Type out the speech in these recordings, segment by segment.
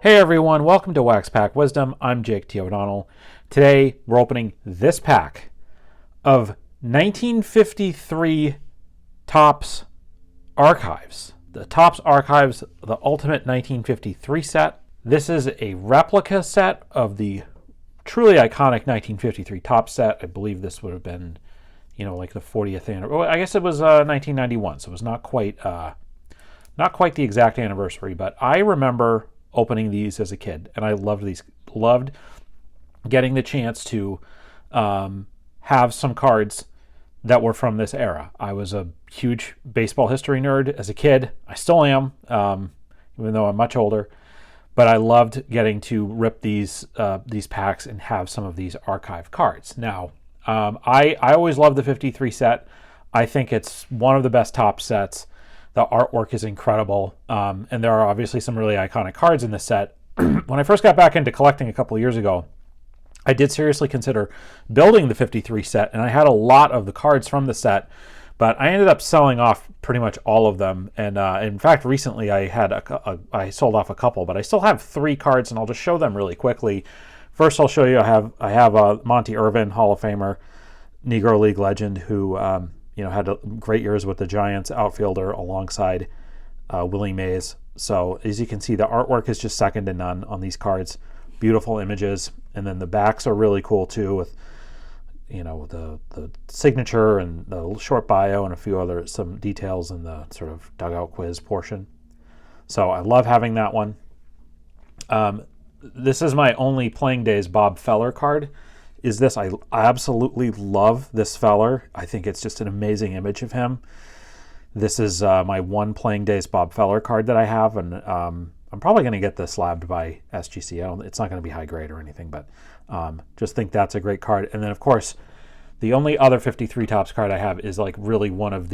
Hey everyone, welcome to Wax Pack Wisdom. I'm Jake T. O'Donnell. Today we're opening this pack of 1953 Topps Archives. The Topps Archives, the Ultimate 1953 set. This is a replica set of the truly iconic 1953 Topps set. I believe this would have been, like the 40th anniversary. Well, I guess it was 1991, so it was not quite the exact anniversary, but I remember opening these as a kid, and I loved these. Loved getting the chance to have some cards that were from this era. I was a huge baseball history nerd as a kid. I still am, even though I'm much older. But I loved getting to rip these packs and have some of these archive cards. Now, I always loved the 53 set. I think it's one of the best top sets. The artwork is incredible, and there are obviously some really iconic cards in this set. When I first got back into collecting a couple of years ago, I did seriously consider building the 53 set, and I had a lot of the cards from the set, but I ended up selling off pretty much all of them. And in fact, recently I sold off a couple, but I still have 3 cards, and I'll just show them really quickly. First, I'll show you I have Monty Irvin, Hall of Famer, Negro League legend, who had great years with the Giants, outfielder alongside Willie Mays. So as you can see, the artwork is just second to none on these cards. Beautiful images, and then the backs are really cool too, with the signature and the short bio and a few other some details in the sort of dugout quiz portion. So I love having that one. This is my only Playing Days Bob Feller card. I absolutely love this feller. I think it's just an amazing image of him. This is my one Playing Days Bob Feller card that I have, and I'm probably going to get this slabbed by SGC. It's not going to be high grade or anything, but just think that's a great card. And then, of course, the only other 53 Topps card I have is like really one of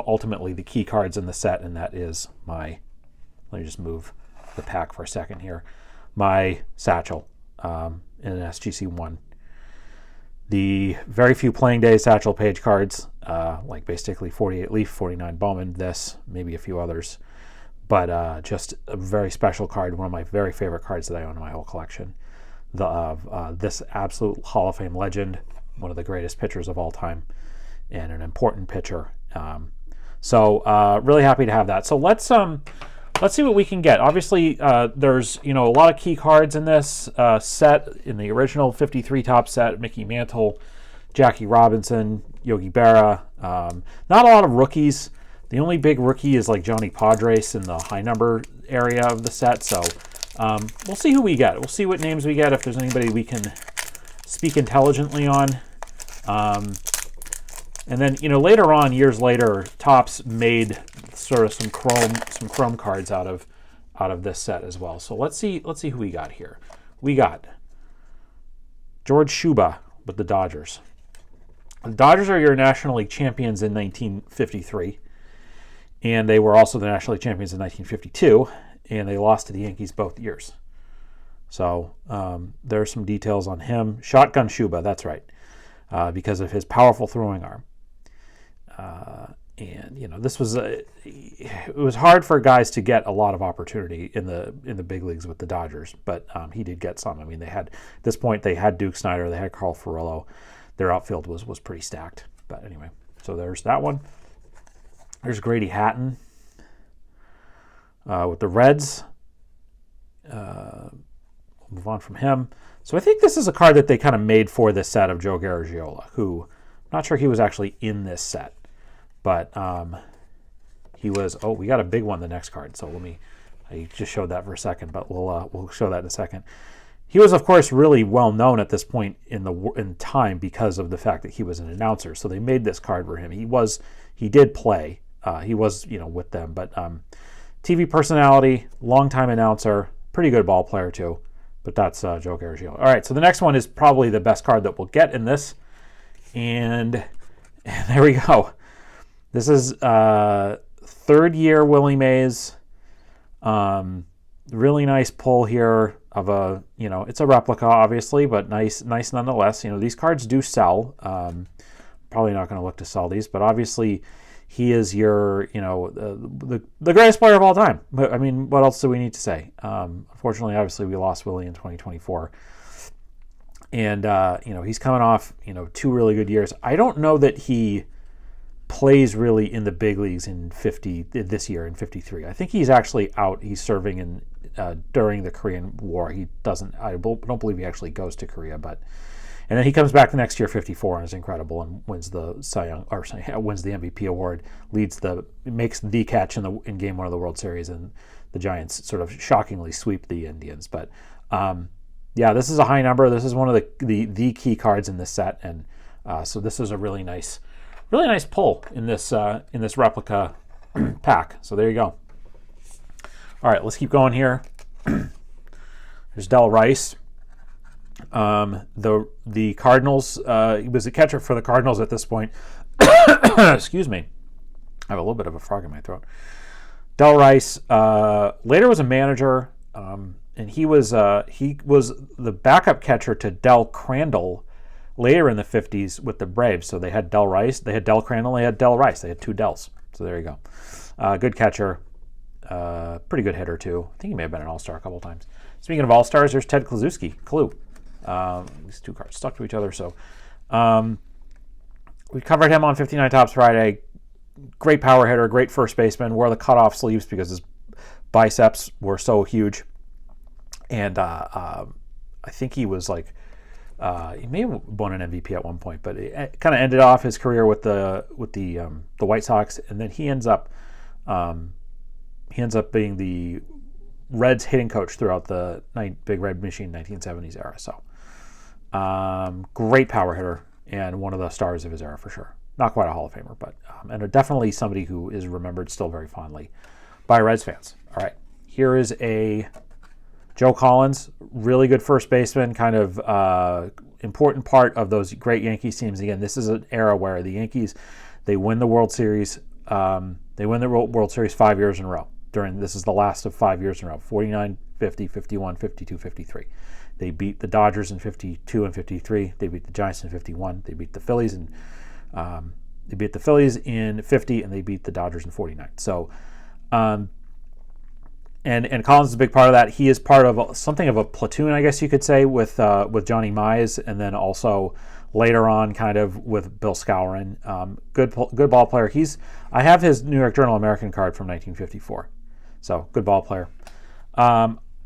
ultimately the key cards in the set, and that is let me just move the pack for a second here, my Satchel in an SGC 1. The very few Playing Day Satchel Paige cards, like basically 48 Leaf, 49 Bowman, this, maybe a few others, but just a very special card, one of my very favorite cards that I own in my whole collection. This absolute Hall of Fame legend, one of the greatest pitchers of all time, and an important pitcher. So really happy to have that. So let's see what we can get. Obviously, there's a lot of key cards in this set. In the original 53 Topps set, Mickey Mantle, Jackie Robinson, Yogi Berra. Not a lot of rookies. The only big rookie is like Johnny Padres in the high number area of the set. So we'll see who we get. We'll see what names we get, if there's anybody we can speak intelligently on. And then, later on, years later, Topps made sort of some chrome cards out of this set as well. So let's see who we got here. We got George Shuba with the Dodgers. The Dodgers are your National League champions in 1953, and they were also the National League champions in 1952, and they lost to the Yankees both years. So there are some details on him. Shotgun Shuba, that's right, because of his powerful throwing arm. And this was it was hard for guys to get a lot of opportunity in the big leagues with the Dodgers, but he did get some. I mean, at this point they had Duke Snider, they had Carl Furillo. Their outfield was pretty stacked. But anyway, so there's that one. There's Grady Hatton with the Reds. We'll move on from him. So I think this is a card that they kind of made for this set of Joe Garagiola, who I'm not sure he was actually in this set. But he was. Oh, we got a big one. The next card. So I just showed that for a second, but we'll show that in a second. He was, of course, really well known at this point in time because of the fact that he was an announcer. So they made this card for him. He did play. He was with them, but TV personality, longtime announcer, pretty good ball player too. But that's Joe Garagiola. All right. So the next one is probably the best card that we'll get in this, and there we go. This is third year Willie Mays. Really nice pull here of it's a replica obviously, but nice nonetheless. These cards do sell. Probably not going to look to sell these, but obviously he is your, the greatest player of all time. But I mean, what else do we need to say? Unfortunately, obviously, we lost Willie in 2024. And, he's coming off, 2 really good years. I don't know that he plays really in the big leagues this year in 53. I think he's actually out. He's serving in during the Korean War. He doesn't, I don't believe he actually goes to Korea, and then he comes back the next year, 54, and is incredible and wins the wins the MVP award, makes the catch in Game 1 of the World Series, and the Giants sort of shockingly sweep the Indians. But this is a high number. This is one of the key cards in this set, and so this is a really nice pull in this replica pack. So there you go. All right, let's keep going here. There's Del Rice. The Cardinals, he was a catcher for the Cardinals at this point. Excuse me. I have a little bit of a frog in my throat. Del Rice later was a manager, and he was the backup catcher to Del Crandall later in the 50s with the Braves. So they had Del Rice, they had Del Crandall, they had Del Rice. They had 2 Dels. So there you go. Good catcher. Pretty good hitter, too. I think he may have been an all-star a couple times. Speaking of all-stars, there's Ted Kluszewski. Clue. These 2 cards stuck to each other. So we covered him on 59 Tops Friday. Great power hitter, great first baseman. Wore the cutoff sleeves because his biceps were so huge. And I think he was like, he may have won an MVP at one point, but it kind of ended off his career with the White Sox, and then he ends up being the Reds hitting coach throughout the Big Red Machine 1970s era. So great power hitter and one of the stars of his era for sure. Not quite a Hall of Famer, but and definitely somebody who is remembered still very fondly by Reds fans. All right, here is a Joe Collins, really good first baseman, kind of important part of those great Yankees teams. Again, this is an era where the Yankees, they win the World Series. They win the World Series 5 years in a row. This is the last of 5 years in a row, 49, 50, 51, 52, 53. They beat the Dodgers in 52 and 53. They beat the Giants in 51. They beat the Phillies in 50, and they beat the Dodgers in 49. So, and Collins is a big part of that. He is part of something of a platoon, I guess you could say, with Johnny Mize, and then also later on, kind of with Bill Skowron. Good ball player. I have his New York Journal American card from 1954. So good ball player.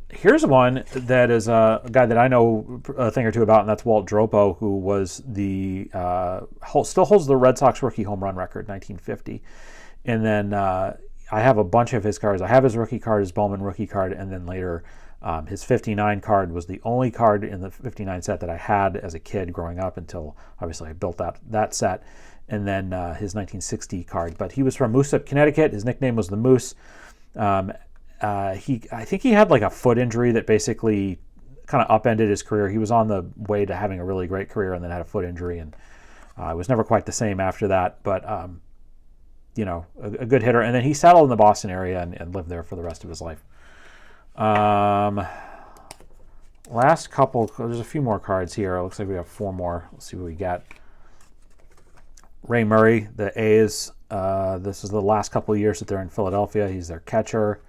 Here's one that is a guy that I know a thing or two about, and that's Walt Dropo, who was still holds the Red Sox rookie home run record, 1950. And then I have a bunch of his cards. I have his rookie card, his Bowman rookie card, and then later his 59 card was the only card in the 59 set that I had as a kid growing up until obviously I built that set. And then his 1960 card. But he was from Moosup, Connecticut. His nickname was the Moose. I think he had like a foot injury that basically kind of upended his career. He was on the way to having a really great career and then had a foot injury, and was never quite the same after that. But a good hitter. And then he settled in the Boston area and lived there for the rest of his life. Last couple, there's a few more cards here. It looks like we have 4 more. Let's see what we got. Ray Murray, the A's. This is the last couple of years that they're in Philadelphia. He's their catcher.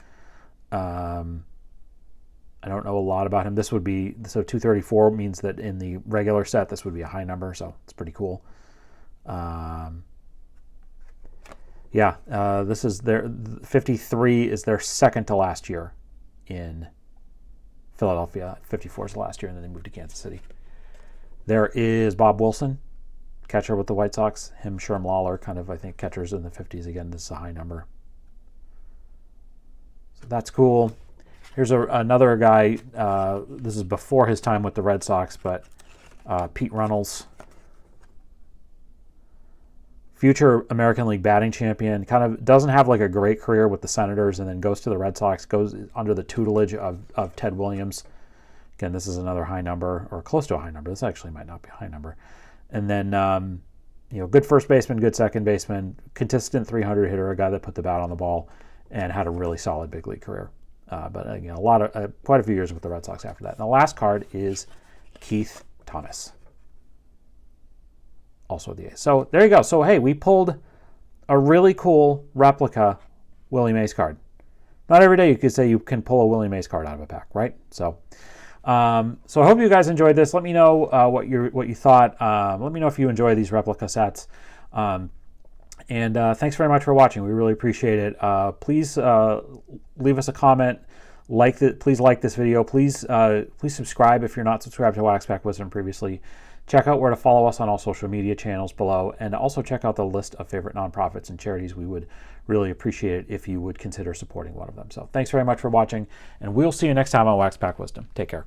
I don't know a lot about him. 234 means that in the regular set, this would be a high number, so it's pretty cool. This is their 53 is their second to last year in Philadelphia. 54 is the last year, and then they moved to Kansas City. There is Bob Wilson, catcher with the White Sox. Him, Sherm Lawler, kind of, I think, catchers in the 50s. Again, this is a high number. So that's cool. Here's another guy. This is before his time with the Red Sox, but Pete Runnels, future American League batting champion, kind of doesn't have like a great career with the Senators, and then goes to the Red Sox, goes under the tutelage of Ted Williams. Again, this is another high number, or close to a high number. This actually might not be a high number. And then, good first baseman, good second baseman, consistent 300 hitter, a guy that put the bat on the ball, and had a really solid big league career. But again, quite a few years with the Red Sox after that. And the last card is Keith Thomas, also the A's. So there you go. So hey, we pulled a really cool replica Willie Mays card. Not every day you could say you can pull a Willie Mays card out of a pack, right? So I hope you guys enjoyed this. Let me know what you thought. Let me know if you enjoy these replica sets. And thanks very much for watching. We really appreciate it. Please leave us a comment. Please like this video. Please subscribe if you're not subscribed to Wax Pack Wisdom previously. Check out where to follow us on all social media channels below, and also check out the list of favorite nonprofits and charities. We would really appreciate it if you would consider supporting one of them. So thanks very much for watching, and we'll see you next time on Wax Pack Wisdom. Take care.